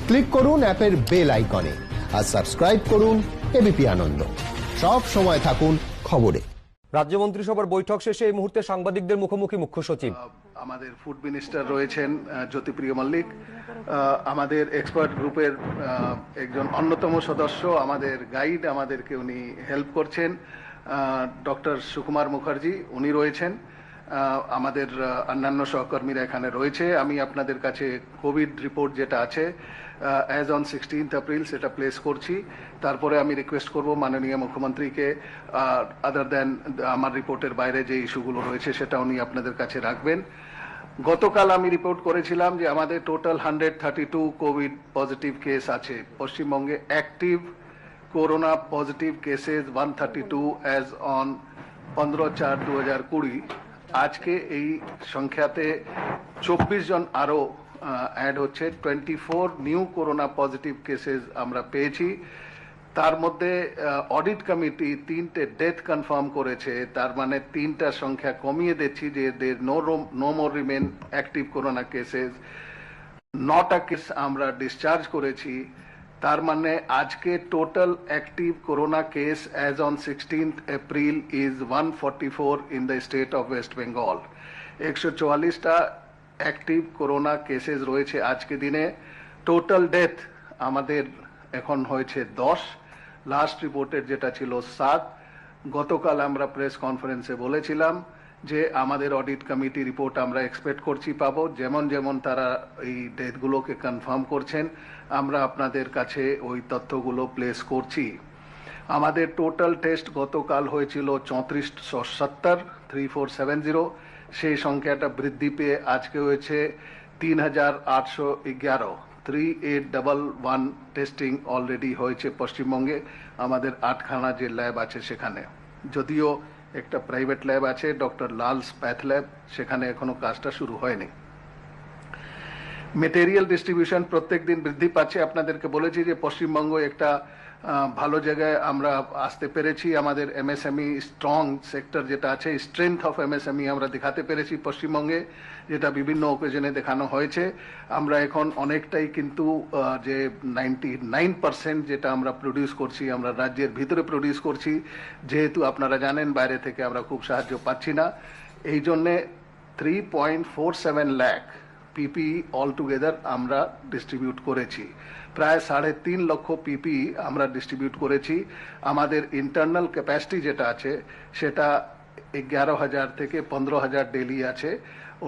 Click করুন অ্যাপের bell আইকনে আর সাবস্ক্রাইব করুন এবিপি আনন্দ। সব সময় থাকুন খবরে। রাজ্য মন্ত্রিসভার বৈঠক শেষে এই মুহূর্তে সাংবাদিকদের মুখোমুখি মুখ্য সচিব। আমাদের ফুড মিনিস্টার রয়েছেন জ্যোতিপ্রিয় মল্লিক, আমাদের এক্সপার্ট গ্রুপের একজন অন্যতম সদস্য, আমাদের গাইড, আমাদেরকে উনি হেল্প করছেন, ডক্টর সুকুমার মুখার্জি উনি রয়েছেন, আমাদের অন্যান্য সহকর্মীরা এখানে রয়েছে। আমি আপনাদের কাছে কোভিড রিপোর্ট যেটা আছে অ্যাজ অন 16 এপ্রিল সেটা প্লেস করছি। তারপরে আমি রিকোয়েস্ট করব মাননীয় মুখ্যমন্ত্রীকে আদার দেন আমার রিপোর্টের বাইরে যে ইস্যুগুলো রয়েছে সেটা উনি আপনাদের কাছে রাখবেন। গতকাল আমি রিপোর্ট করেছিলাম যে আমাদের টোটাল 132 কোভিড পজিটিভ কেস আছে পশ্চিমবঙ্গে। Active corona positive cases 132 as on 15/4/2020। আজকে এই সংখ্যাতে 24 জন আরো অ্যাড হচ্ছে। 24 নিউ করোনা পজিটিভ কেসেস আমরা পেয়েছি। তার মধ্যে অডিট কমিটি 3টে ডেথ কনফার্ম করেছে, তার মানে 3টা সংখ্যা কমিয়ে দিচ্ছি যে no more remain active corona cases. 9টা কেস আমরা ডিসচার্জ করেছি। তার মানে আজকে total active corona case as on 16 April is 144 in the state of West Bengal. 144টা অ্যাক্টিভ করোনা কেসেস রয়েছে আজকে দিনে। টোটাল ডেথ আমাদের এখন হয়েছে 10, লাস্ট রিপোর্টের যেটা ছিল 7। গতকাল আমরা প্রেস কনফারেন্সে বলেছিলাম যে আমাদের অডিট কমিটি রিপোর্ট আমরা এক্সপেক্ট করছি পাবো। যেমন যেমন তারা এই ডেথগুলোকে কনফার্ম করছেন আমরা আপনাদের কাছে ওই তথ্যগুলো প্লেস করছি। আমাদের টোটাল টেস্ট গতকাল হয়েছিল 3470, 3470। সেই সংখ্যাটা বৃদ্ধি পেয়ে আজকে হয়েছে 3811। 3811 টেস্টিং অলরেডি হয়েছে পশ্চিমবঙ্গে আমাদের 8খানা যে ল্যাব আছে সেখানে। যদিও একটা প্রাইভেট ল্যাব আছে ডক্টর লালস প্যাথ ল্যাব, সেখানে এখনো কাজটা শুরু হয়নি। মেটেরিয়াল ডিস্ট্রিবিউশন প্রত্যেক দিন বৃদ্ধি পাচ্ছে। আপনাদেরকে বলেছি যে পশ্চিমবঙ্গ একটা ভালো জায়গায় আমরা আসতে পেরেছি। আমাদের এমএসএমই স্ট্রং সেক্টর যেটা আছে, স্ট্রেংথ অফ এমএসএমই আমরা দেখাতে পেরেছি পশ্চিমবঙ্গে, যেটা বিভিন্ন অকেশনে দেখানো হয়েছে। আমরা এখন অনেকটাই কিন্তু যে 99% যেটা আমরা প্রডিউস করছি আমরা রাজ্যের ভিতরে প্রডিউস করছি, যেহেতু আপনারা জানেন বাইরে থেকে আমরা খুব সাহায্য পাচ্ছি না। এই জন্যে 3.47 লাখ পিপিই অল টুগেদার আমরা ডিস্ট্রিবিউট করেছি। প্রায় 3.5 লক্ষ পিপিই আমরা ডিস্ট্রিবিউট করেছি। আমাদের ইন্টারনাল ক্যাপাসিটি যেটা আছে সেটা 11,000 থেকে 15,000 ডেলি আছে।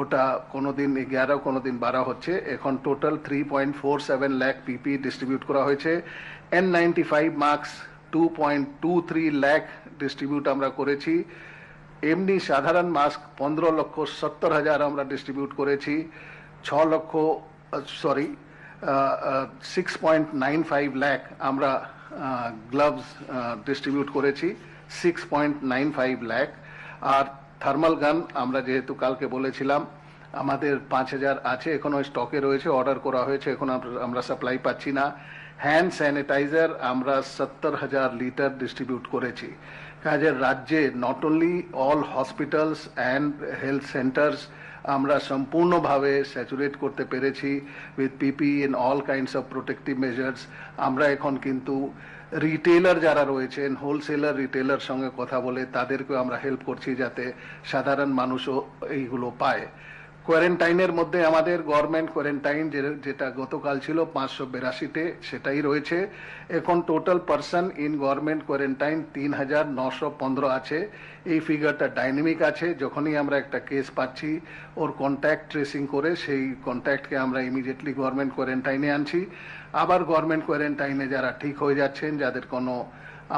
ওটা কোনোদিন 11 কোনোদিন 12 হচ্ছে। এখন টোটাল 3.47 লাখ পিপিই ডিস্ট্রিবিউট করা হয়েছে। N95 মাস্ক 2.23 লাখ ডিস্ট্রিবিউট আমরা করেছি। এমনি সাধারণ মাস্ক 15,70,000 আমরা ডিস্ট্রিবিউট করেছি। 6.95 লাখ আমরা গ্লাভস ডিস্ট্রিবিউট করেছি, 6.95 লাখ। আর থার্মাল গান আমরা যেহেতু কালকে বলেছিলাম আমাদের 5,000 আছে, এখনো স্টকে রয়েছে, অর্ডার করা হয়েছে, এখন আমরা সাপ্লাই পাচ্ছি না। হ্যান্ড স্যানিটাইজার আমরা 70,000 লিটার ডিস্ট্রিবিউট করেছি। কাজের রাজ্যে not only all hospitals and health centres আমরা সম্পূর্ণভাবে স্যাচুরেট করতে পেরেছি with PPE and all kinds of protective measures. আমরা এখন কিন্তু রিটেলার যারা রয়েছেন, হোলসেলার রিটেলার সঙ্গে কথা বলে তাদেরকেও আমরা হেল্প করছি যাতে সাধারণ মানুষও এইগুলো পায়। কোয়ারেন্টাইনের মধ্যে আমাদের গভর্নমেন্ট কোয়ারেন্টাইন যেটা গতকাল ছিল 582-তে সেটাই রয়েছে। এখন total person in government quarantine 3,915 আছে। এই ফিগারটা ডাইনামিক আছে। যখনই আমরা একটা কেস পাচ্ছি ওর কন্ট্যাক্ট ট্রেসিং করে সেই কন্ট্যাক্টকে আমরা ইমিডিয়েটলি গভর্নমেন্ট কোয়ারেন্টাইনে আনছি। আবার গভর্নমেন্ট কোয়ারেন্টাইনে যারা ঠিক হয়ে যাচ্ছেন, যাদের কোনো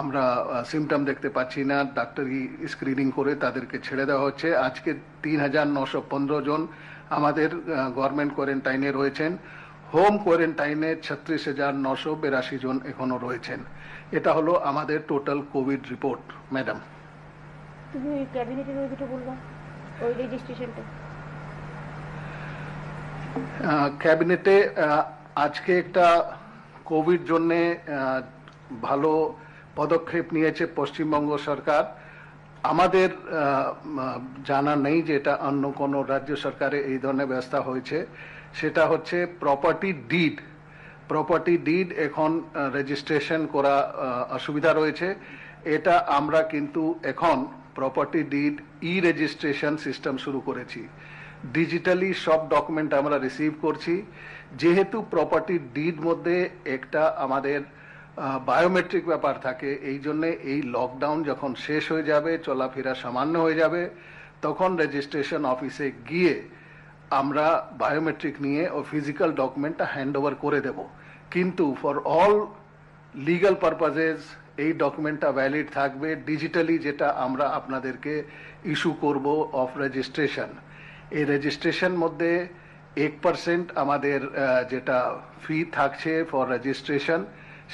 আমরা সিমটম দেখতে পাচ্ছি না, ডাক্তারি স্ক্রিনিং করে তাদেরকে ছেড়ে দেওয়া হচ্ছে। আজকে 3,915 জন আমাদের গভর্নমেন্ট কোয়ারেন্টাইনে রয়েছেন। হোম কোয়ারেন্টাইনে 36,982 জন এখনো রয়েছেন। এটা হলো আমাদের টোটাল কোভিড রিপোর্ট। ম্যাডাম, তুমি ক্যাবিনেটের ওই দুটো বলবা, ওই রেজিস্ট্রেশনটা। ক্যাবিনেটে আজকে একটা কোভিড জন্যে ভালো পদক্ষেপ নিয়েছে পশ্চিমবঙ্গ সরকার। আমাদের জানা নেই যে এটা অন্য কোনো রাজ্য সরকারে এই ধরনের ব্যবস্থা হয়েছে। সেটা হচ্ছে প্রপার্টি ডিড প্রপার্টি ডিড এখন রেজিস্ট্রেশন করা অসুবিধা রয়েছে। এটা আমরা কিন্তু এখন property did he registration system শুরু করেছি। ডিজিটালি সব ডকুমেন্ট আমরা রিসিভ করছি। যেহেতু প্রপার্টি ডিড মধ্যে একটা আমাদের বায়োমেট্রিক ব্যাপার থাকে, এই জন্য এই লকডাউন যখন শেষ হয়ে যাবে, চলাফেরা সামান্য হয়ে যাবে, তখন রেজিস্ট্রেশন অফিসে গিয়ে আমরা বায়োমেট্রিক নিয়ে ও ফিজিক্যাল ডকুমেন্টটা হ্যান্ড ওভার করে দেব। কিন্তু ফর অল লিগ্যাল পারপাজেস এই ডকুমেন্টটা ভ্যালিড থাকবে। ডিজিটালি যেটা আমরা আপনাদেরকে ইস্যু করব অফ রেজিস্ট্রেশন, এই রেজিস্ট্রেশন মধ্যে 1% আমাদের যেটা ফি থাকছে ফর রেজিস্ট্রেশন,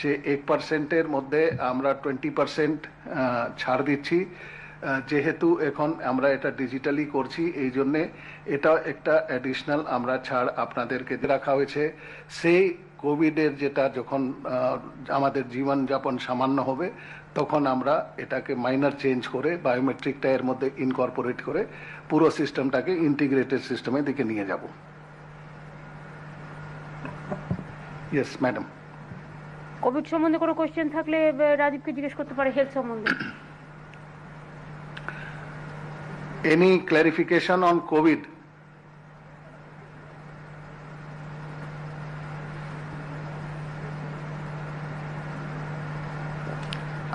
সে 1%-এর মধ্যে আমরা 20% ছাড় দিচ্ছি। যেহেতু এখন আমরা এটা ডিজিটালি করছি, এই জন্যে এটা একটা অ্যাডিশনাল আমরা ছাড় আপনাদেরকে রাখা হয়েছে। সেই কোভিডের যেটা যখন আমাদের জীবনযাপন সামান্য হবে, তখন আমরা এটাকে মাইনর চেঞ্জ করে বায়োমেট্রিকটা এর মধ্যে ইনকর্পোরেট করে পুরো সিস্টেমটাকে ইন্টিগ্রেটেড সিস্টেমের দিকে নিয়ে যাব। Yes madam. কোভিড সম্বন্ধে কোনো কোশ্চেন থাকলে রাজীবকে জিজ্ঞেস করতে পারে, হেলথ সম্বন্ধে। Any clarification on COVID?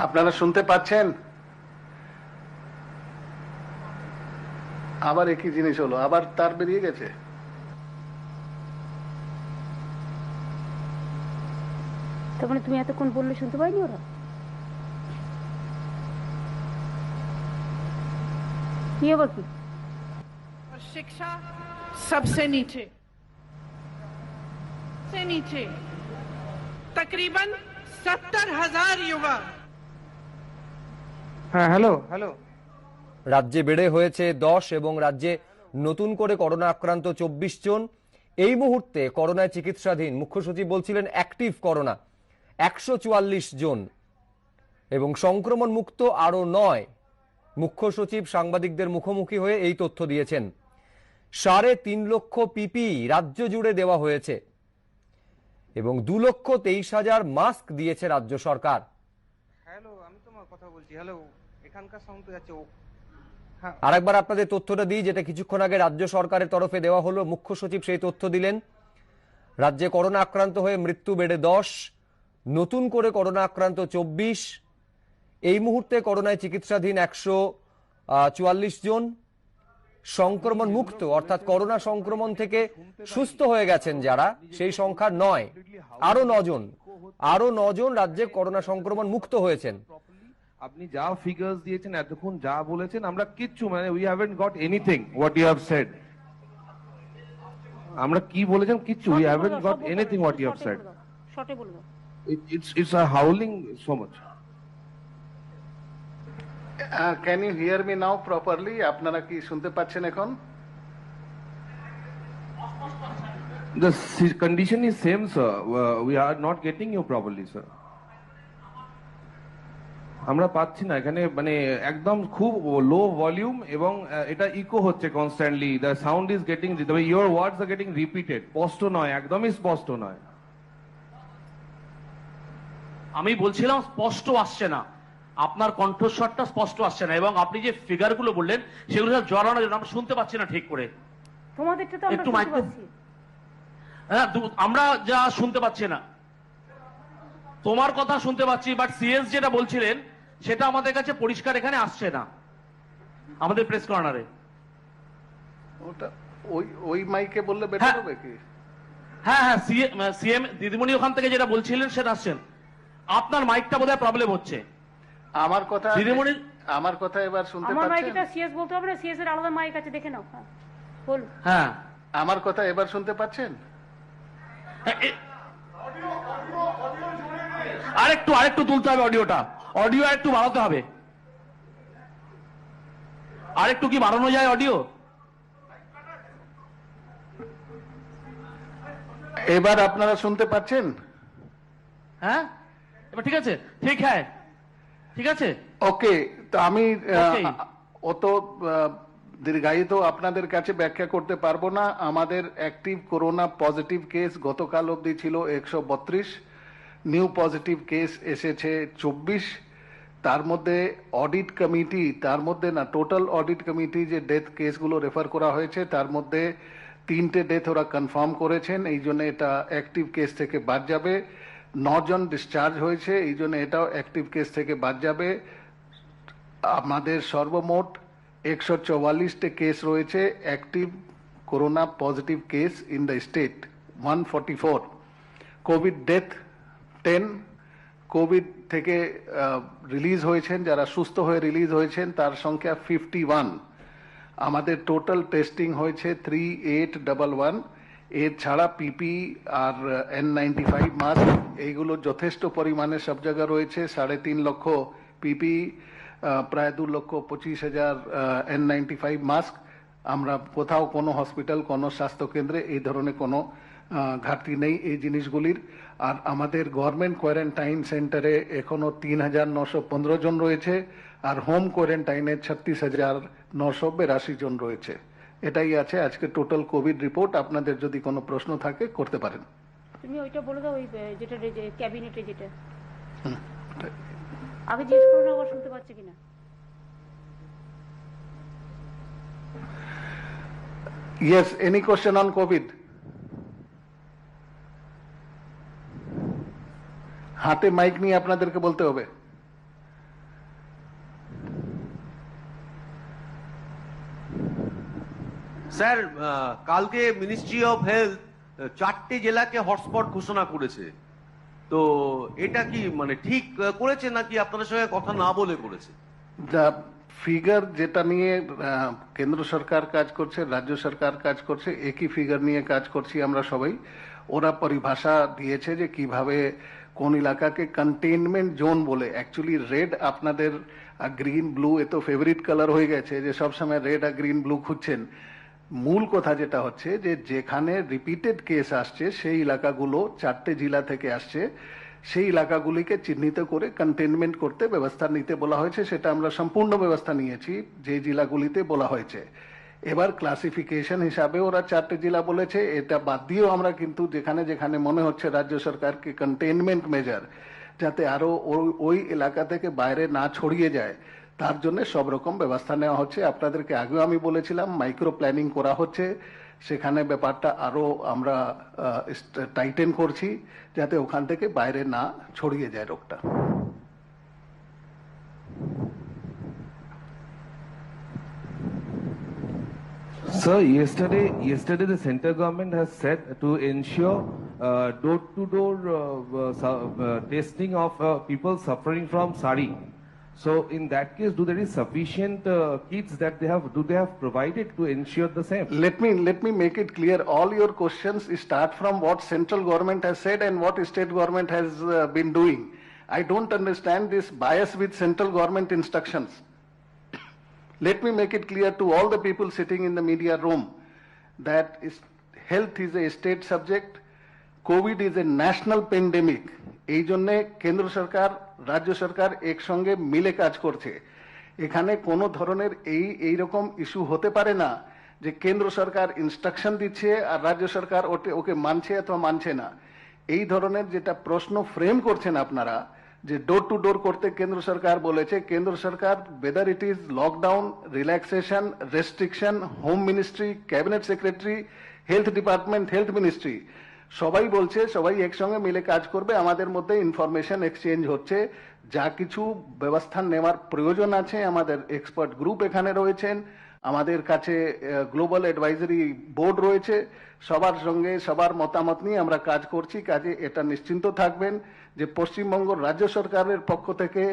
আপনারা শুনতে পাচ্ছেন? আবার একই জিনিস হলো, আবার তার বেরিয়ে গেছে। তার মানে তুমি এতক্ষণ বললে শুনতে পাইনি ওরা? ये वकील शिक्षा सबसे नीचे तकरीबन 70,000 युवा। হ্যাঁ, হ্যালো। রাজ্যে বেড়ে হয়েছে 10 এবং রাজ্যে নতুন করে করোনা আক্রান্ত 24 জন। এই মুহূর্তে করোনায় চিকিৎসাধীন, মুখ্য সচিব বলছিলেন অ্যাক্টিভ করোনা 144 জন এবং সংক্রমণ মুক্ত আরো 9। মুখ্য সচিব সাংবাদিকদের মুখোমুখি হয়ে এই তথ্য দিয়েছেন। 3.5 লক্ষ পিপি রাজ্য জুড়ে দেওয়া হয়েছে এবং 2,23,000 মাস্ক দিয়েছে রাজ্য সরকার। হ্যালো, আমি তোমার কথা বলছি। হ্যালো, এখানকার সাউন্ড তো যাচ্ছে। আরেকবার আপনাদের তথ্যটা দিই, যেটা কিছুক্ষণ আগে রাজ্য সরকারের তরফে দেওয়া হলো। মুখ্য সচিব সেই তথ্য দিলেন। রাজ্যে করোনা আক্রান্ত হয়ে মৃত্যু বেড়ে 10, নতুন করে করোনা আক্রান্ত 24। এই মুহূর্তে করোনায় চিকিৎসাধীন 144 জন। সংক্রমণ মুক্ত অর্থাৎ করোনা সংক্রমণ থেকে সুস্থ হয়ে গেছেন যারা, সেই সংখ্যা 9, আরো 9 জন রাজ্যে করোনা সংক্রমণ মুক্ত হয়েছেন। আপনি যা ফিগার্স দিয়েছেন, এতক্ষণ যা বলেছেন, আমরা কিচ্ছু we haven't got anything what you have said. আমরা কি বলেছেন কিচ্ছু, we haven't got anything what you have said. শর্টে বলবো। It's a howling so much. Can you hear me now properly? আপনারা কি শুনতে পাচ্ছেন এখন? The condition is same, sir. We are not getting you properly, sir. আমরা পাচ্ছি না এখানে, মানে একদম খুব লো ভলিউম এবং এটা ইকো হচ্ছে constantly. The sound is getting, your words are getting repeated. স্পষ্ট নয়, একদমই স্পষ্ট নয়। আমি বলছিলাম স্পষ্ট আসছে না, আপনার কণ্ঠস্বরটা স্পষ্ট আসছে না এবং আপনি যে ফিগারগুলো বললেন সেগুলো জড়ানো আমরা শুনতে পাচ্ছি না ঠিক করে। তোমাদেরটা তো আমরা একটু শুনতে পাচ্ছি। হ্যাঁ, আমরা যা শুনতে পাচ্ছি না। তোমার কথা শুনতে পাচ্ছি, বাট সিএস যেটা বলছিলেন সেটা আমাদের কাছে পরিষ্কার এখানে আসছে না আমাদের প্রেস কর্নারে। ওটা ওই মাইকে বললে বেটার হবে কি? হ্যাঁ হ্যাঁ, সিএম দিদিমণি ওখান থেকে যেটা বলছিলেন সেটা আসছেন। আপনার মাইকটা বোধহয় প্রবলেম হচ্ছে। আমার কথা দিদিমণি, আমার কথা এবার শুনতে আমার পাচ্ছেন? মাইকটা সিএস বলতে হবে না, সিএস এর আলাদা মাইক আছে, দেখে নাও। হ্যাঁ বল। হ্যাঁ, আমার কথা এবার শুনতে পাচ্ছেন? আরেকটু তুলতে হবে অডিওটা, অডিও একটু বাড়াতে হবে। আরেকটু কি বাড়ানো যায় অডিও? এবার আপনারা শুনতে পাচ্ছেন? হ্যাঁ, এবার ঠিক আছে? ঠিক হ্যাঁ, ঠিক আছে। ওকে, তো আমি Okay. অত দীর্ঘায়িত আপনাদের কাছে ব্যাখ্যা করতে পারবো না। আমাদের অ্যাক্টিভ করোনা পজিটিভ কেস গতকাল অবধি ছিল 132, নিউ পজিটিভ কেস এসেছে 24। তার মধ্যে অডিট কমিটি, তার মধ্যে না টোটাল অডিট কমিটি যে ডেথ কেসগুলো রেফার করা হয়েছে তার মধ্যে 3টে ডেথ ওরা কনফার্ম করেছেন, এই জন্য এটা অ্যাক্টিভ কেস থেকে বাদ যাবে। 9 জন ডিসচার্জ হয়েছে, এই জন্য এটাও অ্যাক্টিভ কেস থেকে বাদ যাবে। আমাদের সর্বমোট 144টে কেস রয়েছে active corona positive case in the state, 144। Covid death 10, Covid থেকে রিলিজ হয়েছেন, যারা সুস্থ হয়ে রিলিজ হয়েছেন তার সংখ্যা 51। আমাদের টোটাল টেস্টিং হয়েছে 3811। এর ছাড়া পিপি আর N95 মাস্ক এইগুলো যথেষ্ট পরিমাণে সব জায়গায় রয়েছে। 3.5 লক্ষ পিপি, প্রায় 2,25,000 N95 মাস্ক। আমরা কোথাও কোনো হসপিটাল, কোনো স্বাস্থ্যকেন্দ্রে এই ধরনের কোনো ঘাটতি নেই এই জিনিসগুলির। আর আমাদের গভর্নমেন্ট কোয়ারেন্টাইন সেন্টারে এখনো 3,915 জন রয়েছে, আর হোম কোয়ারেন্টাইনে 36,982 জন রয়েছে। এটাই আছে আজকে টোটাল কোভিড রিপোর্ট। আপনাদের যদি কোনো প্রশ্ন থাকে করতে পারেন। তুমি ওইটা বলে দাও, ওই যেটা ক্যাবিনেটে যেটা আগে জিজ্ঞেস করো না, আবার শুনতে পাচ্ছে কিনা। Yes, any question on COVID? হাতে মাইক নিয়ে আপনাদেরকে বলতে হবে। স্যার, কালকে মিনিস্ট্রি অফ হেলথ 4টে জেলাকে হটস্পট ঘোষণা করেছে, তো এটা কি মানে ঠিক করেছে নাকি আপনাদের সঙ্গে কথা না বলে করেছে? ফিগার যেটা নিয়ে কেন্দ্র সরকার কাজ করছে, রাজ্য সরকার কাজ করছে, একই ফিগার নিয়ে কাজ করছি আমরা সবাই। ওরা পরিভাষা দিয়েছে যে কিভাবে কোন এলাকাকে কন্টেইনমেন্ট জোন বলে। অ্যাকচুয়ালি রেড আপনাদের গ্রিন ব্লু এ তো ফেভারিট কালার হয়ে গেছে যে সবসময় রেড আর গ্রিন ব্লু খুঁজছেন। মূল কথা যেটা হচ্ছে যে যেখানে রিপিটেড কেস আসছে সেই এলাকাগুলো 4টে জেলা থেকে আসছে, সেই এলাকাগুলিকে চিহ্নিত করে কন্টেইনমেন্ট করতে ব্যবস্থা নিতে বলা হয়েছে। সেটা আমরা সম্পূর্ণ ব্যবস্থা নিয়েছি যে জেলাগুলিতে বলা হয়েছে। এবার ক্লাসিফিকেশন হিসাবে ওরা 4টে জেলা বলেছে, এটা বাদ দিয়েও আমরা কিন্তু যেখানে যেখানে মনে হচ্ছে রাজ্য সরকারকে কন্টেইনমেন্ট মেজার যাতে আরো ওই এলাকা থেকে বাইরে না ছড়িয়ে যায় তার জন্য সব রকম ব্যবস্থা নেওয়া হচ্ছে। আপনাদেরকে আগেও আমি বলেছিলাম মাইক্রো প্ল্যানিং করা হচ্ছে, সেখানে ব্যাপারটা আরো আমরা টাইটেন করছি যাতে ওখান থেকে বাইরে না ছড়িয়ে যায় রোগটা। Sir, yesterday the central government has said to ensure door-to-door testing of people suffering from SARI. So in that case, do there is sufficient kits that they have provided to ensure the same? Let me make it clear. All your questions start from what central government has said and what state government has been doing. I don't understand this bias with central government instructions. Let me make it clear to all the people sitting in the media room that health is a state subject. COVID is a national pandemic. এই জন্যে কেন্দ্র সরকার, রাজ্য সরকার একসঙ্গে মিলে কাজ করছে। এখানে কোনো ধরনের এইরকম ইস্যু হতে পারে না যে কেন্দ্র সরকার ইনস্ট্রাকশন দিচ্ছে আর রাজ্য সরকার ওকে মানছে অথবা মানছে না। এই ধরনের যেটা প্রশ্ন ফ্রেম করছেন আপনারা যে ডোর টু ডোর করতে কেন্দ্র সরকার বলেছে, কেন্দ্র সরকার whether it is lockdown, relaxation, restriction, home ministry, cabinet secretary, health department, health ministry সবাই বলছে সবাই একসঙ্গে মিলে কাজ করবে। আমাদের মধ্যে ইনফরমেশন এক্সচেঞ্জ হচ্ছে, যা কিছু ব্যবস্থা নেওয়ার প্রয়োজন আছে আমাদের এক্সপার্ট গ্রুপ এখানে রয়েছেন, আমাদের কাছে গ্লোবাল অ্যাডভাইজারি বোর্ড রয়েছে, সবার সঙ্গে সবার মতামত নিয়ে আমরা কাজ করছি। কাজে এটা নিশ্চিন্ত থাকবেন যে পশ্চিমবঙ্গ রাজ্য সরকারের পক্ষ থেকে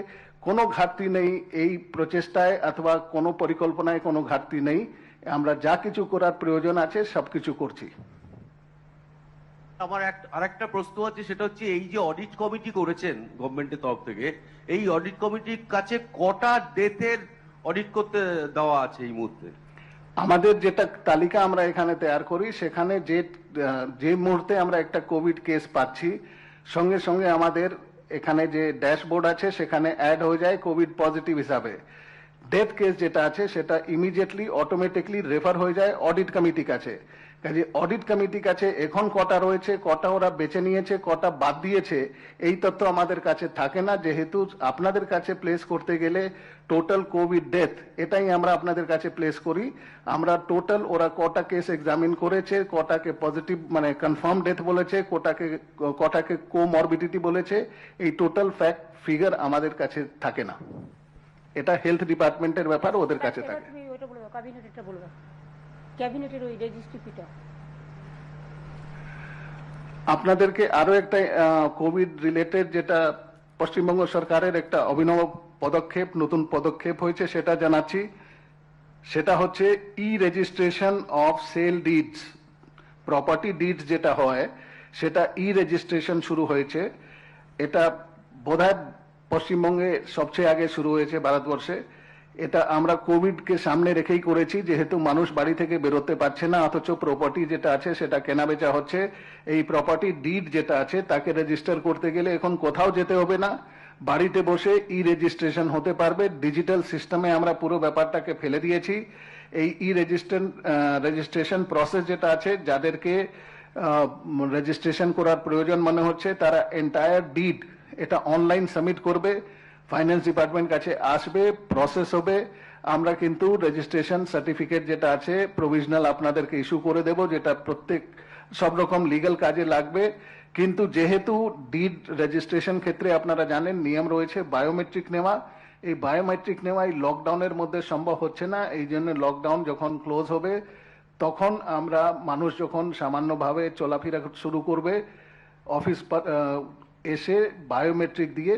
কোনো ঘাটতি নেই এই প্রচেষ্টায় অথবা কোনো পরিকল্পনায় কোনো ঘাটতি নেই। আমরা যা কিছু করার প্রয়োজন আছে সবকিছু করছি। আমার আরেকটা প্রশ্ন আছে, সেটা হচ্ছে এই যে অডিট কমিটি করেছেন গভর্নমেন্টের তরফ থেকে, এই অডিট কমিটির কাছে কটা ডেথের অডিট করতে দেওয়া আছে এই মুহূর্তে? আমাদের যেটা তালিকা আমরা এখানে তৈরি করি সেখানে যে মুহূর্তে আমরা একটা কোভিড কেস পাচ্ছি সঙ্গে সঙ্গে আমাদের এখানে যে ড্যাশবোর্ড আছে সেখানে অ্যাড হয়ে যায় কোভিড পজিটিভ হিসাবে। ডেথ কেস যেটা আছে সেটা ইমিডিয়েটলি অটোমেটিকলি রেফার হয়ে যায় অডিট কমিটি কাছে। কাজে অডিট কমিটি কাছে এখন কটা রয়েছে, কটা ওরা বেছে নিয়েছে, কটা বাদ দিয়েছে, এই তথ্য আমাদের কাছে থাকে না, যেহেতু আপনাদের কাছে প্লেস করতে গেলে টোটাল কোভিড ডেথ এটাই আমরা আপনাদের কাছে প্লেস করি। আমরা টোটাল ওরা কটা কেস এক্সামিন করেছে, কটাকে পজিটিভ মানে কনফার্ম ডেথ বলেছে, কটাকে কোমরবিডিটি বলেছে, এই টোটাল ফ্যাক্ট ফিগার আমাদের কাছে থাকে না। এটা হেলথ ডিপার্টমেন্টের ব্যাপার, ওদের কাছে থাকে। তুমি ওটা বলবো, ক্যাবিনেটেরটা বলবো, ক্যাবিনেটের ওই রেজিস্ট্রি ফিটা। আপনাদেরকে আরো একটা কোভিড রিলেটেড যেটা পশ্চিমবঙ্গ সরকারের একটা অভিনব পদক্ষেপ, নতুন পদক্ষেপ হয়েছে সেটা জানাচ্ছি। সেটা হচ্ছে e registration of sale deeds, property deeds যেটা হয় সেটা ই রেজিস্ট্রেশন শুরু হয়েছে। এটা বোধহয় পশ্চিমবঙ্গে সবচেয়ে আগে শুরু হয়েছে ভারতবর্ষে। এটা আমরা কোভিডকে সামনে রেখেই করেছি, যেহেতু মানুষ বাড়ি থেকে বেরোতে পারছে না, অথচ প্রপার্টি যেটা আছে সেটা কেনা বেচা হচ্ছে। এই প্রপার্টি ডিড যেটা আছে তাকে রেজিস্টার করতে গেলে এখন কোথাও যেতে হবে না, বাড়িতে বসে ই রেজিস্ট্রেশন হতে পারবে। ডিজিটাল সিস্টেমে আমরা পুরো ব্যাপারটাকে ফেলে দিয়েছি। এই ই রেজিস্ট্রেশন প্রসেস যেটা আছে, যাদেরকে রেজিস্ট্রেশন করার প্রয়োজন মনে হচ্ছে তারা এন্টায়ার ডিড এটা অনলাইন সাবমিট করবে, ফাইন্যান্স ডিপার্টমেন্ট কাছে আসবে, প্রসেস হবে। আমরা কিন্তু রেজিস্ট্রেশন সার্টিফিকেট যেটা আছে প্রভিশনাল আপনাদেরকে ইস্যু করে দেব, যেটা প্রত্যেক সব রকম লিগ্যাল কাজে লাগবে। কিন্তু যেহেতু ডিড রেজিস্ট্রেশন ক্ষেত্রে আপনারা জানেন নিয়ম রয়েছে বায়োমেট্রিক নেওয়া, এই বায়োমেট্রিক নেওয়া এই লকডাউনের মধ্যে সম্ভব হচ্ছে না। এই জন্য লকডাউন যখন ক্লোজ হবে তখন আমরা মানুষ যখন সামান্যভাবে চলাফেরা শুরু করবে, অফিস এসে বায়োমেট্রিক দিয়ে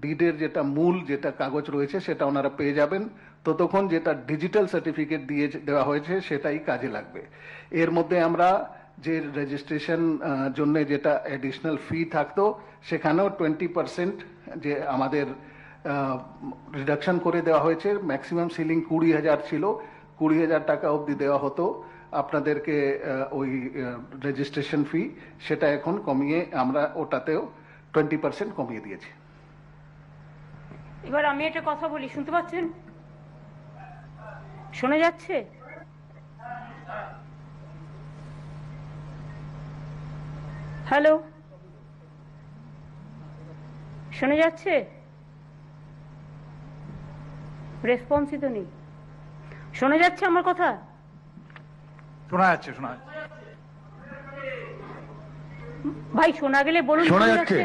ডিডের যেটা মূল যেটা কাগজ রয়েছে সেটা ওনারা পেয়ে যাবেন। ততক্ষণ যেটা ডিজিটাল সার্টিফিকেট দিয়ে দেওয়া হয়েছে সেটাই কাজে লাগবে। এর মধ্যে আমরা যে রেজিস্ট্রেশন জন্য যেটা অ্যাডিশনাল ফি থাকতো সেখানেও 20% যে আমাদের রিডাকশন করে দেওয়া হয়েছে। ম্যাক্সিমাম সিলিং 20,000 ছিল, 20,000 টাকা অবধি দেওয়া হতো আপনাদেরকে ওই রেজিস্ট্রেশন ফি, সেটা এখন কমিয়ে আমরা ওটাতেও 20% কমিয়ে দিয়েছি। এবার আমি একটা কথা বলি, শুনতে পাচ্ছেন? শোনা যাচ্ছে? হ্যালো, শোনা যাচ্ছে? রেসপন্সই তো নেই। শোনা যাচ্ছে আমার কথা? শোনা যাচ্ছে, শোনা যাচ্ছে। ভাই শোনা গেলে বলুন। শোনা যাচ্ছে,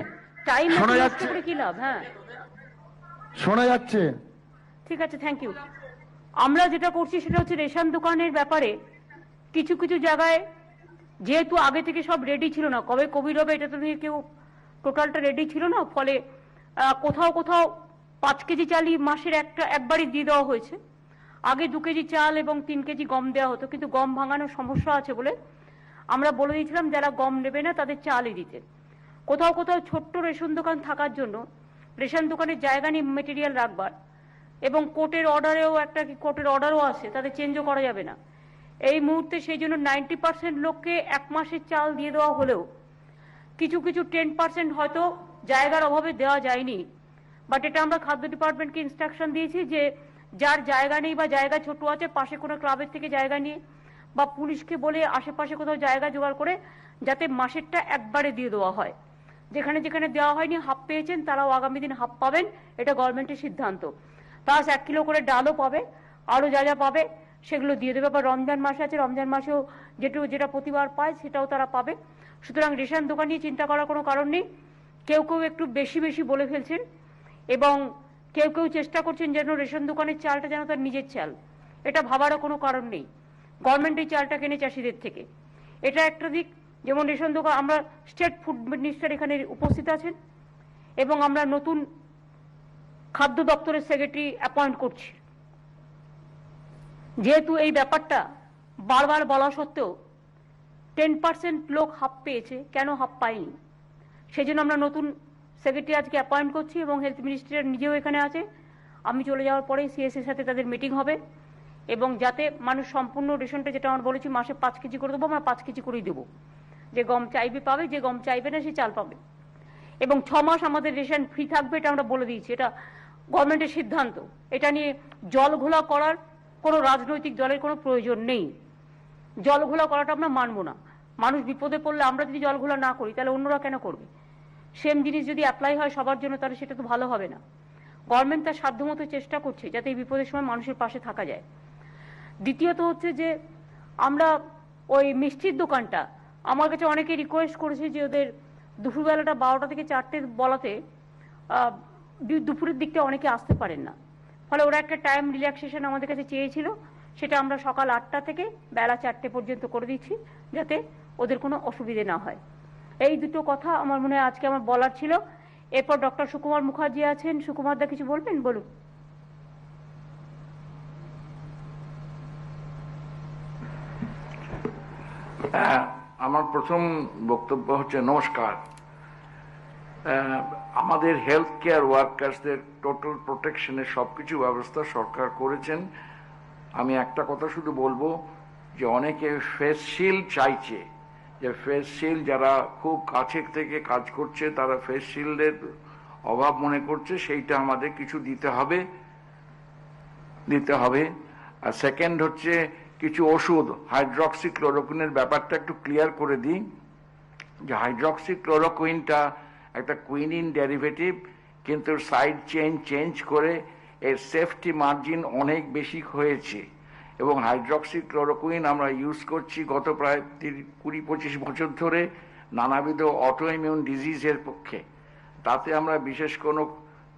টাইম শোনা যাচ্ছে করে কি লাভ? হ্যাঁ শোনা যাচ্ছে। ঠিক আছে, থ্যাংক ইউ। আমরা যেটা করছি সেটা হচ্ছে রেশন দোকানের ব্যাপারে কিছু কিছু জায়গায় যেহেতু আগে থেকে সব রেডি ছিল না, কবে কোভিড হবে এটা তো নিয়ে কেউ টোটালটা রেডি ছিল না, ফলে কোথাও কোথাও 5 কেজি চালই মাসের একবারই দিয়ে দেওয়া হয়েছে। আগে 2 কেজি চাল এবং 3 কেজি গম দেওয়া হতো, কিন্তু গম ভাঙানোর সমস্যা আছে বলে আমরা বলে দিয়েছিলাম যারা গম নেবে না তাদের চালই দিতে। কোথাও কোথাও ছোট্ট রেশন দোকান থাকার জন্য রেশন দোকানের জায়গা নিয়ে মেটেরিয়াল রাখবার, এবং কোর্টের অর্ডারও আছে, তাদের চেঞ্জও করা যাবে না এই মুহূর্তে। সেই জন্য 90% লোককে 1 মাসের চাল দিয়ে দেওয়া হলেও কিছু কিছু 10% হয়তো জায়গার অভাবে দেওয়া যায়নি। বাট এটা আমরা খাদ্য ডিপার্টমেন্টকে ইনস্ট্রাকশন দিয়েছি যে যার জায়গা নেই বা জায়গা ছোট আছে পাশে কোনো ক্লাবের থেকে জায়গা নিয়ে বা পুলিশকে বলে আশেপাশে কোথাও জায়গা জোগাড় করে যাতে মাসেরটা একবারে দিয়ে দেওয়া হয়। যেখানে যেখানে দেওয়া হয়নি হাফ পেয়েছেন তারাও আগামী দিন হাফ পাবেন, এটা গভর্নমেন্টের সিদ্ধান্ত। প্লাস 1 কিলো করে ডালও পাবে, আরো যা যা পাবে সেগুলো দিয়ে দেবে। বা রমজান মাস আছে, রমজান মাসেও যেটা প্রতিবার পায় সেটাও তারা পাবে। সুতরাং রেশন দোকান নিয়ে চিন্তা করার কোনো কারণ নেই। কেউ কেউ একটু বেশি বেশি বলে ফেলছেন এবং কেউ কেউ চেষ্টা করছেন যেন রেশন দোকানের চালটা যেন তার নিজের চাল, এটা ভাবারও কোনো কারণ নেই। গভর্নমেন্ট এই চালটা কেনে চাষিদের থেকে, এটা একটা দিক। যেমন রেশন দোকান, আমরা স্টেট ফুড মিনিস্টার এখানে উপস্থিত আছেন এবং আমরা নতুন খাদ্য দপ্তরের সেক্রেটারি অ্যাপয়েন্ট করছি। যেহেতু এই ব্যাপারটা বারবার বলা সত্ত্বেও 10% লোক হাফ পেয়েছে, কেন হাফ পায়নি, সেই জন্য আমরা নতুন সেক্রেটারি আজকে অ্যাপয়েন্ট করছি এবং হেলথ মিনিস্টার নিজেও এখানে আছে। আমি চলে যাওয়ার পরে সিএস এর সাথে তাদের মিটিং হবে এবং যাতে মানুষ সম্পূর্ণ রেশনটা, যেটা আমরা বলেছি মাসে 5 কেজি করে দেবো, আমরা 5 কেজি করেই দেবো। যে গম চাইবে পাবে, যে গম চাইবে না সে চাল পাবে। এবং 6 মাস আমাদের রেশন ফ্রি থাকবে, এটা আমরা বলে দিয়েছি। এটা গভর্নমেন্টের সিদ্ধান্ত। এটা নিয়ে জল ঘোলা করার কোনো রাজনৈতিক দলের কোনো প্রয়োজন নেই। জল ঘোলা করাটা আমরা মানব না। মানুষ বিপদে পড়লে আমরা যদি জল ঘোলা না করি তাহলে অন্যরা কেন করবে? সেম জিনিস যদি অ্যাপ্লাই হয় সবার জন্য তাহলে সেটা তো ভালো হবে না। গভর্নমেন্ট তার সাধ্যমতো চেষ্টা করছে যাতে এই বিপদের সময় মানুষের পাশে থাকা যায়। দ্বিতীয়ত হচ্ছে যে আমরা ওই মিষ্টির দোকানটা, আমার কাছে অনেকে রিকোয়েস্ট করেছে যে ওদের দুপুরবেলাটা 12টা থেকে 4টে বলাতে দুপুরের দিকটা অনেকে আসতে পারেন না, ফলে ওরা একটা টাইম রিল্যাক্সেশন আমাদের কাছে চেয়েছিল, সেটা আমরা সকাল 8টা থেকে বেলা 4টে পর্যন্ত করে দিচ্ছি যাতে ওদের কোনো অসুবিধে না হয়। এই দুটো কথা আমার মনে হয় আজকে আমার বলার ছিল। এরপর ডক্টর সুকুমার মুখার্জি আছেন। সুকুমার দা কিছু বলবেন? বলুন। আমার প্রথম বক্তব্য হচ্ছে নমস্কার। আমাদের হেলথ কেয়ার ওয়ার্কার্সদের টোটাল প্রোটেকশনের সবকিছু ব্যবস্থা সরকার করেছেন। আমি একটা কথা শুধু বলবো যে অনেকে ফেস শিল্ড চাইছে, যে ফেস শিল্ড যারা খুব কাছে থেকে কাজ করছে তারা ফেস শিল্ডের অভাব মনে করছে, সেইটা আমাদের কিছু দিতে হবে। আর সেকেন্ড হচ্ছে কিছু ওষুধ, হাইড্রক্সিক্লোরোকুইনের ব্যাপারটা একটু ক্লিয়ার করে দিই যে হাইড্রক্সিক্লোরোকুইনটা একটা কুইনিন ডেরিভেটিভ, কিন্তু সাইড চেঞ্জ করে এর সেফটি মার্জিন অনেক বেশি হয়েছে এবং হাইড্রক্সিক্লোরোকুইন আমরা ইউজ করছি গত প্রায় 20-25 বছর ধরে নানাবিধ অটোইমিউন ডিজিজের পক্ষে। তাতে আমরা বিশেষ কোনো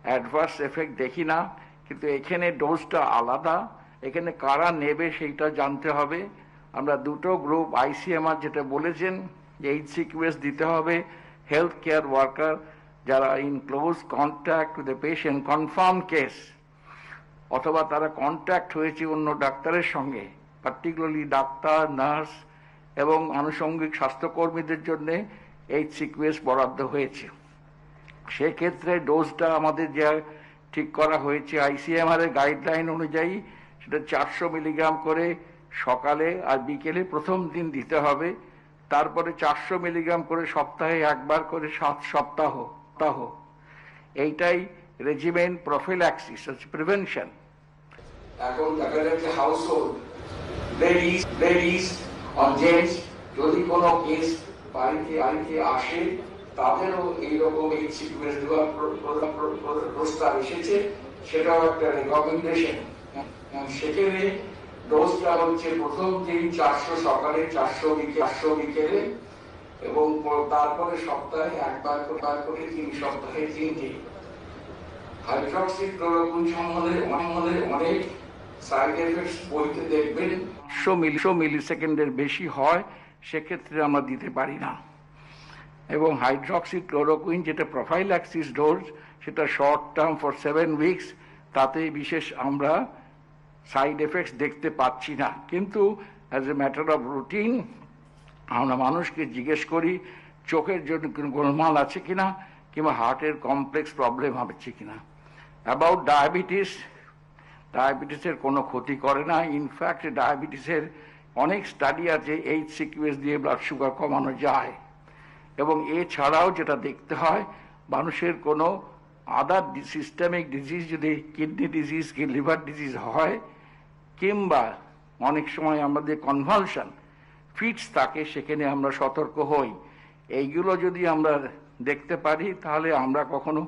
অ্যাডভার্স এফেক্ট দেখি না, কিন্তু এখানে ডোজটা আলাদা, এখানে কারা নেবে সেইটা জানতে হবে। আমরা দুটো গ্রুপ আইসিএমআর যেটা বলেছেন যে HCQS দিতে হবে হেলথ কেয়ার ওয়ার্কার যারা in close contact with the patient, confirm case, অথবা তারা কন্ট্যাক্ট হয়েছে অন্য ডাক্তারের সঙ্গে, পার্টিকুলারলি ডাক্তার, নার্স এবং আনুষঙ্গিক স্বাস্থ্যকর্মীদের জন্য HCQS বরাদ্দ হয়েছে। সেক্ষেত্রে ডোজটা আমাদের যা ঠিক করা হয়েছে আইসিএমআর এর গাইডলাইন অনুযায়ী সেটা 400 মিলিগ্রাম করে সকালে আর বিকেলে প্রথম দিন দিতে হবে, তারপরে 400 মিলিগ্রাম করে সপ্তাহে একবার করে 7 সপ্তাহ। এইটাই রেজিমেন্ট প্রফিল্যাক্সিস, প্রিভেনশন। এখন দেখা যাচ্ছে house hold ladies on gents যদি কোনো কেস বাড়িতে আসে তাদেরও এইরকম HCQS দেওয়ার প্রস্তাব এসেছে, সেটাও একটা রেকমেন্ডেশন। সেখানে ডোজটা হচ্ছে প্রথম দিন 400 সকালে, 400 বিকেলে এবং তারপরে সপ্তাহে একবার করে 3 সপ্তাহে 3 হাইড্রক্সিক্লোরোকুইন সম্বন্ধে অনেক সাইড এফেক্টস বইতে দেখবেন 100 মিলিসেকেন্ডের বেশি হয়, সেক্ষেত্রে আমরা দিতে পারি না। এবং হাইড্রক্সিক্লোরোকুইন যেটা প্রোফাইল্যাক্সিস ডোজ, সেটা শর্ট টার্ম ফর 7 উইকস, তাতে বিশেষ আমরা সাইড এফেক্টস দেখতে পাচ্ছি না। কিন্তু as a matter of routine আমরা মানুষকে জিজ্ঞেস করি চোখের জন্য কোনো গোলমাল আছে কিনা কিংবা হার্টের কমপ্লেক্স প্রবলেম হচ্ছে কিনা। অ্যাবাউট ডায়াবেটিসের কোনো ক্ষতি করে না। ইনফ্যাক্ট ডায়াবেটিসের অনেক স্টাডি আছে, HCQS দিয়ে ব্লাড সুগার কমানো যায়। এবং এছাড়াও যেটা দেখতে হয়, মানুষের কোনো আদার সিস্টেমিক ডিজিজ, যদি কিডনি ডিজিজ কি লিভার ডিজিজ হয় কিংবা অনেক সময় আমাদের কনভালশন ফিটস থাকে, সেখানে আমরা সতর্ক হই। এইগুলো যদি আমরা দেখতে পারি তাহলে আমরা কখনো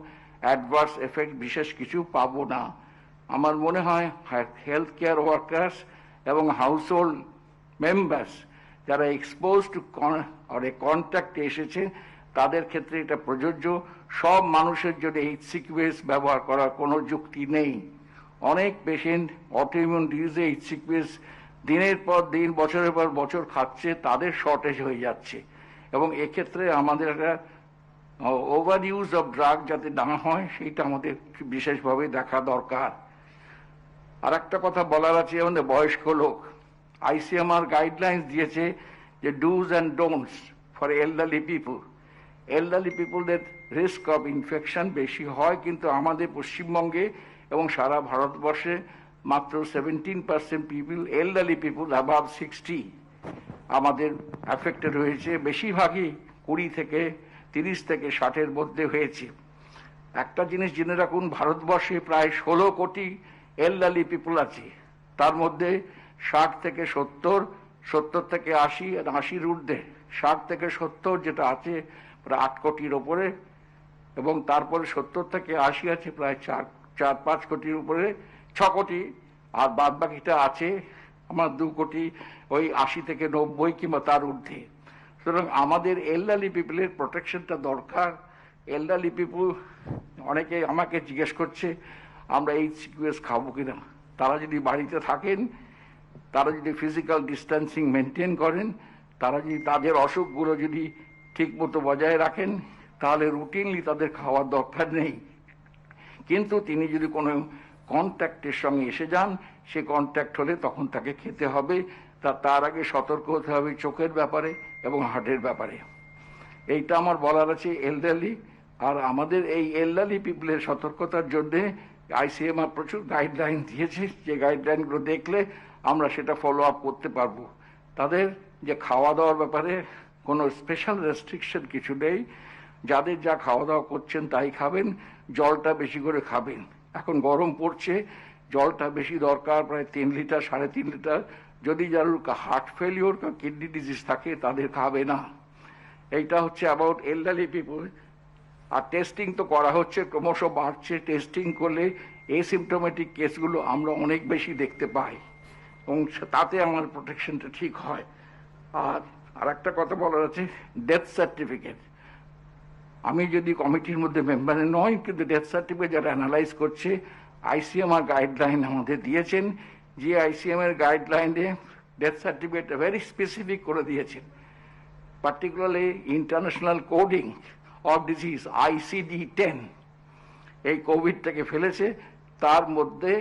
অ্যাডভার্স এফেক্ট বিশেষ কিছু পাবো না। আমার মনে হয় হেলথ কেয়ার ওয়ার্কার্স এবং হাউস হোল্ড মেম্বার্স যারা এক্সপোজ টু কন্ট্যাক্টে এসেছে তাদের ক্ষেত্রে এটা প্রযোজ্য। সব মানুষের জন্য HCQS ব্যবহার করার কোনো যুক্তি নেই। অনেক পেশেন্ট অটোইমিউন ডিজিজে HCQS দিনের পর দিন, বছরের পর বছর খাচ্ছে, তাদের শর্টেজ হয়ে যাচ্ছে। এবং এক্ষেত্রে আমাদের একটা ওভার ইউজ অফ ড্রাগ যাতে না হয় সেইটা আমাদের বিশেষভাবে দেখা দরকার। আর একটা কথা বলার আছে, আমাদের বয়স্ক লোক ICMR গাইডলাইন্স দিয়েছে যে do's and don'ts for elderly people. Elderly পিপুলদের রিস্ক অফ ইনফেকশন বেশি হয়, কিন্তু আমাদের পশ্চিমবঙ্গে এবং সারা ভারতবর্ষে মাত্র 17% পিপুল, এল্ডারলি পিপুল অ্যাবাভ 60 আমাদের অ্যাফেক্টেড হয়েছে। বেশিরভাগই 20 থেকে 30 থেকে 60-এর মধ্যে হয়েছে। একটা জিনিস জেনে রাখুন, ভারতবর্ষে প্রায় 16 কোটি এলডারলি পিপল আছে। তার মধ্যে 60 থেকে 70, 70 থেকে 80, 80-র ঊর্ধ্বে, 60 থেকে 70 যেটা আছে প্রায় 8 কোটির ওপরে, এবং তারপরে 70 থেকে 80 আছে প্রায় 4-5 কোটির উপরে, 6 কোটি, আর বাদ বাকিটা আছে আমার 2 কোটি, ওই 80 থেকে 90 কিংবা তার ঊর্ধ্বে। সুতরাং আমাদের এলডারলি পিপলের প্রোটেকশনটা দরকার। এলডারলি পিপল, অনেকে আমাকে জিজ্ঞেস করছে আমরা HCQS খাবো কিনা। তারা যদি বাড়িতে থাকেন, তারা যদি ফিজিক্যাল ডিস্টেন্সিং মেনটেন করেন, তারা যদি তাদের অসুখগুলো যদি ঠিক মতো বজায় রাখেন, তাহলে রুটিনলি তাদের খাওয়ার দরকার নেই। কিন্তু তিনি যদি কোনো কন্ট্যাক্টের সঙ্গে এসে যান, সে কন্ট্যাক্ট হলে তখন তাকে খেতে হবে। তার আগে সতর্ক হতে হবে চোখের ব্যাপারে এবং হার্টের ব্যাপারে। এইটা আমার বলার আছে এলডারলি। আর আমাদের এই এলডারলি পিপলের সতর্কতার জন্য ICMR প্রচুর গাইডলাইন দিয়েছে, যে গাইডলাইনগুলো দেখলে আমরা সেটা ফলো আপ করতে পারবো। তাদের যে খাওয়া দাওয়ার ব্যাপারে কোনো স্পেশাল রেস্ট্রিকশন কিছু নেই। যাদের যা খাওয়া দাওয়া করছেন তাই খাবেন, জলটা বেশি করে খাবেন। এখন গরম পড়ছে, জলটা বেশি দরকার, প্রায় 3 লিটার 3.5 লিটার। যদি যার হার্ট ফেলিওর বা কিডনি ডিজিজ থাকে তাদের খাবে না। এইটা হচ্ছে অ্যাবাউট এলডারলি পিপল। আর টেস্টিং তো করা হচ্ছে, ক্রমশ বাড়ছে। টেস্টিং করলে এসিমটোমেটিক কেসগুলো আমরা অনেক বেশি দেখতে পাই এবং তাতে আমার প্রোটেকশনটা ঠিক হয়। আর একটা কথা বলার আছে, ডেথ সার্টিফিকেট। আমি যদি কমিটির মধ্যে মেম্বারে নয়, কিন্তু ডেথ সার্টিফিকেট যারা অ্যানালাইজ করছে, ICMR গাইডলাইন আমাদের দিয়েছেন, যে ICMR গাইডলাইনে ডেথ সার্টিফিকেট ভেরি স্পেসিফিক করে দিয়েছেন। Particularly international coding of disease ICD-10 এই কোভিডটাকে ফেলেছে। তার মধ্যে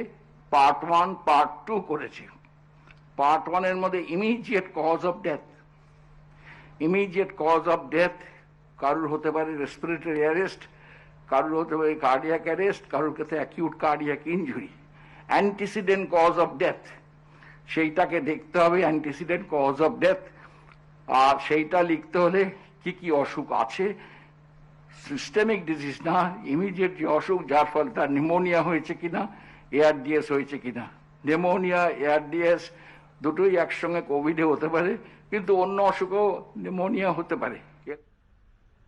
পার্ট 1, পার্ট 2 করেছে। পার্ট 1 এর মধ্যে immediate cause of death. Immediate cause of death কারুর হতে পারে রেসপিরেটরি অ্যারেস্ট, কারুর হতে পারে কার্ডিয়াক অ্যারেস্ট, কারুর কাছে acute cardiac injury. Antecedent cause of death, সেইটাকে দেখতে হবে, অ্যান্টিসিডেন্ট কজ অফ ডেথ। আর সেইটা লিখতে হলে কি কি অসুখ আছে, সিস্টেমিক ডিজিজ না, ইমিডিয়েট যে অসুখ যার ফলে তার নিউমোনিয়া হয়েছে কিনা, ARDS হয়েছে কিনা। নিউমোনিয়া, ARDS দুটোই একসঙ্গে কোভিডে হতে পারে, কিন্তু অন্য অসুখেও নিউমোনিয়া হতে পারে।